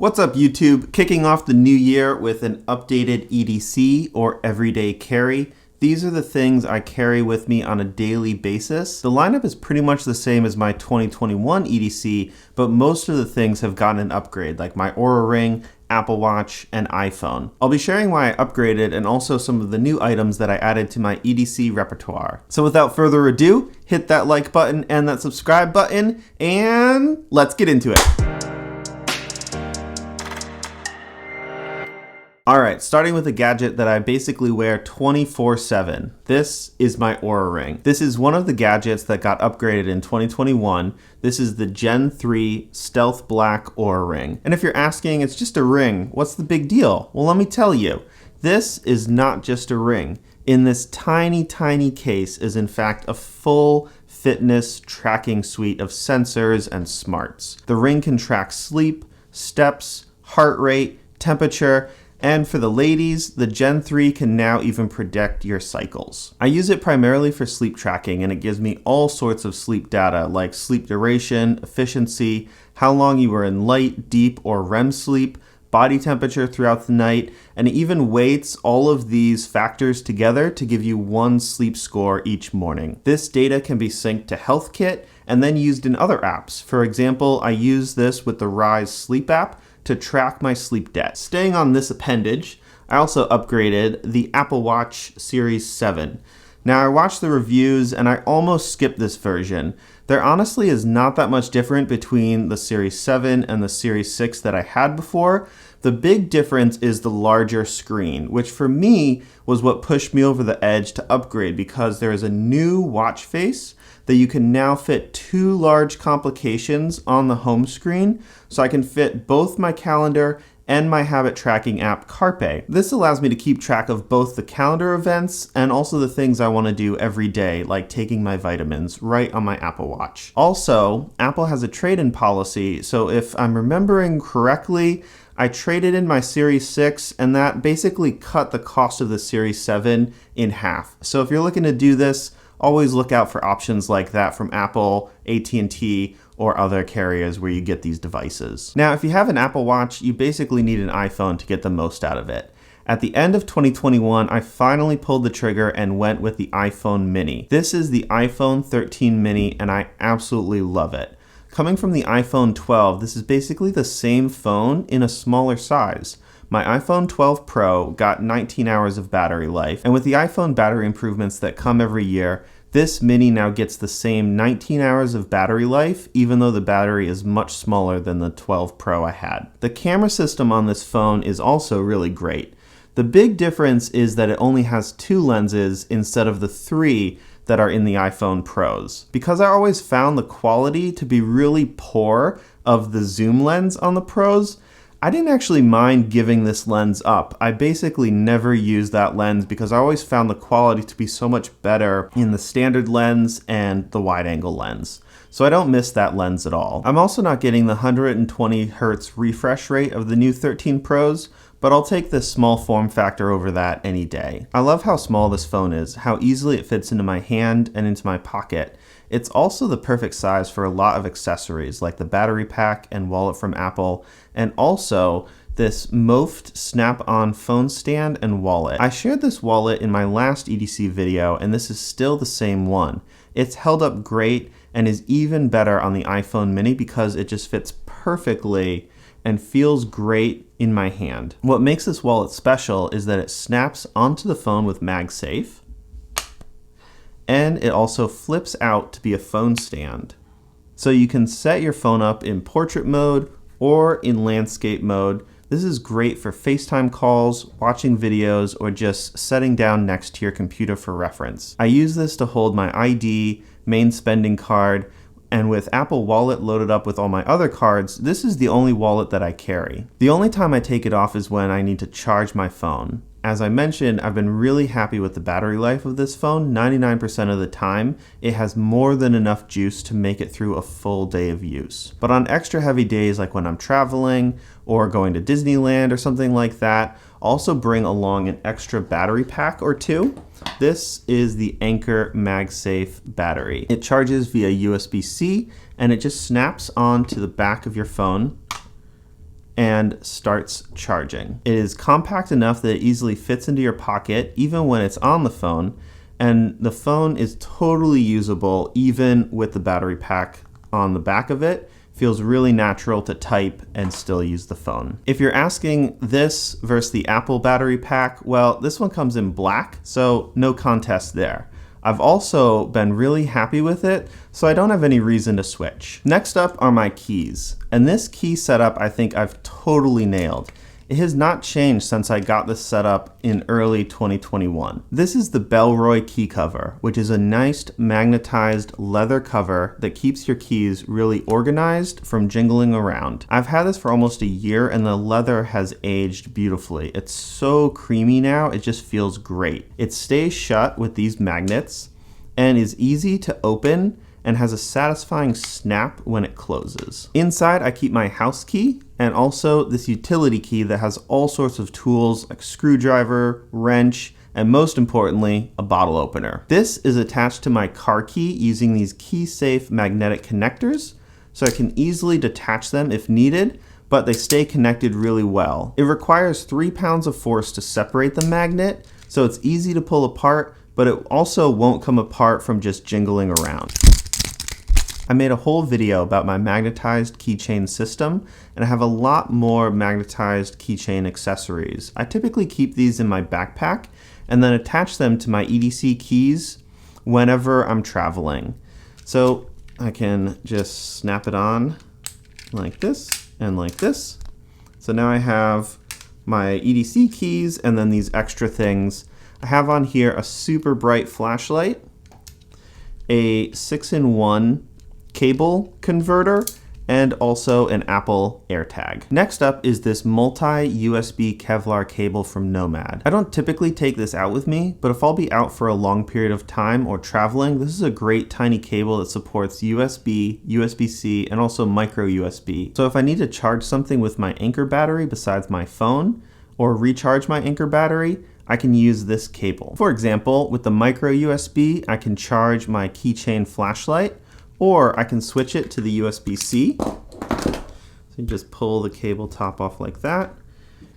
What's up, YouTube? Kicking off the new year with an updated EDC, or everyday carry. These are the things I carry with me on a daily basis. The lineup is pretty much the same as my 2021 EDC, but most of the things have gotten an upgrade, like my Oura Ring, Apple Watch, and iPhone. I'll be sharing why I upgraded and also some of the new items that I added to my EDC repertoire. So without further ado, hit that like button and that subscribe button, and let's get into it. Alright, starting with a gadget that I basically wear 24/7. This is my Oura Ring. This is one of the gadgets that got upgraded in 2021. This is the Gen 3 Stealth Black Oura Ring. And if you're asking, it's just a ring, what's the big deal? Well, let me tell you. This is not just a ring. In this tiny, tiny case is in fact a full fitness tracking suite of sensors and smarts. The ring can track sleep, steps, heart rate, temperature, and for the ladies, the Gen 3 can now even predict your cycles. I use it primarily for sleep tracking, and it gives me all sorts of sleep data like sleep duration, efficiency, how long you were in light, deep, or REM sleep, body temperature throughout the night, and it even weights all of these factors together to give you one sleep score each morning. This data can be synced to HealthKit and then used in other apps. For example, I use this with the Rise Sleep app to track my sleep debt. Staying on this appendage, I also upgraded the Apple Watch Series 7. Now I watched the reviews and I almost skipped this version. There honestly is not that much different between the Series 7 and the Series 6 that I had before. The big difference is the larger screen, which for me was what pushed me over the edge to upgrade because there is a new watch face that you can now fit two large complications on the home screen, so I can fit both my calendar and my habit tracking app Carpe. This allows me to keep track of both the calendar events and also the things I want to do every day, like taking my vitamins, right on my Apple Watch. Also, Apple has a trade-in policy, so if I'm remembering correctly, I traded in my Series 6 and that basically cut the cost of the Series 7 in half. So if you're looking to do this, always look out for options like that from Apple, AT&T, or other carriers where you get these devices. Now, if you have an Apple Watch, you basically need an iPhone to get the most out of it. At the end of 2021, I finally pulled the trigger and went with the iPhone mini. This is the iPhone 13 mini and I absolutely love it. Coming from the iPhone 12, this is basically the same phone in a smaller size. My iPhone 12 Pro got 19 hours of battery life, and with the iPhone battery improvements that come every year, this mini now gets the same 19 hours of battery life, even though the battery is much smaller than the 12 Pro I had. The camera system on this phone is also really great. The big difference is that it only has 2 lenses instead of the 3 that are in the iPhone Pros. Because I always found the quality to be really poor of the zoom lens on the Pros, I didn't actually mind giving this lens up. I basically never used that lens because I always found the quality to be so much better in the standard lens and the wide angle lens. So I don't miss that lens at all. I'm also not getting the 120 Hz refresh rate of the new 13 Pros, but I'll take this small form factor over that any day. I love how small this phone is, how easily it fits into my hand and into my pocket. It's also the perfect size for a lot of accessories like the battery pack and wallet from Apple, and also this MOFT snap-on phone stand and wallet. I shared this wallet in my last EDC video and this is still the same one. It's held up great and is even better on the iPhone mini because it just fits perfectly and feels great in my hand. What makes this wallet special is that it snaps onto the phone with MagSafe, and it also flips out to be a phone stand. So you can set your phone up in portrait mode or in landscape mode. This is great for FaceTime calls, watching videos, or just setting down next to your computer for reference. I use this to hold my ID, main spending card, and with Apple Wallet loaded up with all my other cards, this is the only wallet that I carry. The only time I take it off is when I need to charge my phone. As I mentioned, I've been really happy with the battery life of this phone. 99% of the time, it has more than enough juice to make it through a full day of use. But on extra heavy days like when I'm traveling or going to Disneyland or something like that, also bring along an extra battery pack or two. This is the Anker MagSafe battery. It charges via USB-C and it just snaps onto the back of your phone and starts charging. It is compact enough that it easily fits into your pocket even when it's on the phone, and the phone is totally usable even with the battery pack on the back of it. Feels really natural to type and still use the phone. If you're asking this versus the Apple battery pack, well, this one comes in black, so no contest there. I've also been really happy with it, so I don't have any reason to switch. Next up are my keys, and this key setup I think I've totally nailed. It has not changed since I got this set up in early 2021. This is the Bellroy key cover, which is a nice magnetized leather cover that keeps your keys really organized from jingling around. I've had this for almost a year and the leather has aged beautifully. It's so creamy now, it just feels great. It stays shut with these magnets and is easy to open and has a satisfying snap when it closes. Inside, I keep my house key and also this utility key that has all sorts of tools like screwdriver, wrench, and most importantly, a bottle opener. This is attached to my car key using these KeySmart magnetic connectors, so I can easily detach them if needed, but they stay connected really well. It requires 3 pounds of force to separate the magnet, so it's easy to pull apart, but it also won't come apart from just jingling around. I made a whole video about my magnetized keychain system, and I have a lot more magnetized keychain accessories. I typically keep these in my backpack and then attach them to my EDC keys whenever I'm traveling. So I can just snap it on like this and like this. So now I have my EDC keys and then these extra things. I have on here a super bright flashlight, a 6-in-1 cable converter, and also an Apple AirTag. Next up is this multi-USB Kevlar cable from Nomad. I don't typically take this out with me, but if I'll be out for a long period of time or traveling, this is a great tiny cable that supports USB, USB-C, and also micro USB. So if I need to charge something with my Anker battery besides my phone, or recharge my Anker battery, I can use this cable. For example, with the micro USB, I can charge my keychain flashlight, or I can switch it to the USB-C. So you just pull the cable top off like that.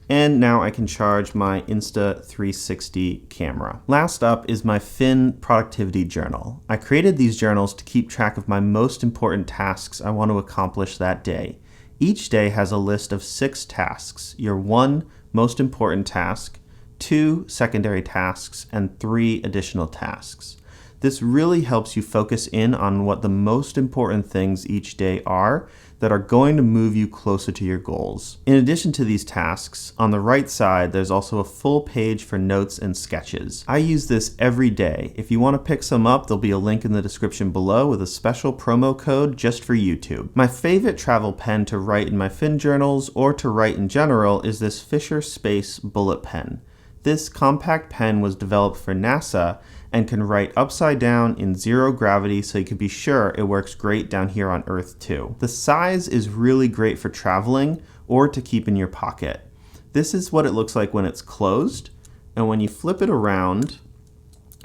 And now I can charge my Insta 360 camera. Last up is my Fin productivity journal. I created these journals to keep track of my most important tasks I want to accomplish that day. Each day has a list of 6 tasks, your 1 most important task, 2 secondary tasks, and 3 additional tasks. This really helps you focus in on what the most important things each day are that are going to move you closer to your goals. In addition to these tasks, on the right side, there's also a full page for notes and sketches. I use this every day. If you want to pick some up, there'll be a link in the description below with a special promo code just for YouTube. My favorite travel pen to write in my Fin journals or to write in general is this Fisher Space bullet pen. This compact pen was developed for NASA and can write upside down in 0 gravity, so you can be sure it works great down here on Earth too. The size is really great for traveling or to keep in your pocket. This is what it looks like when it's closed, and when you flip it around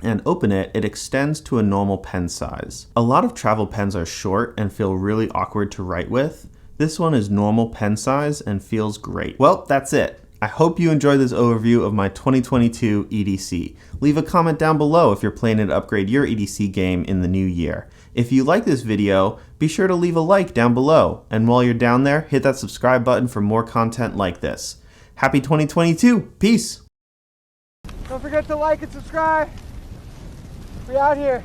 and open it, it extends to a normal pen size. A lot of travel pens are short and feel really awkward to write with. This one is normal pen size and feels great. Well, that's it. I hope you enjoyed this overview of my 2022 EDC. Leave a comment down below if you're planning to upgrade your EDC game in the new year. If you like this video, be sure to leave a like down below. And while you're down there, hit that subscribe button for more content like this. Happy 2022, peace! Don't forget to like and subscribe. We're out here.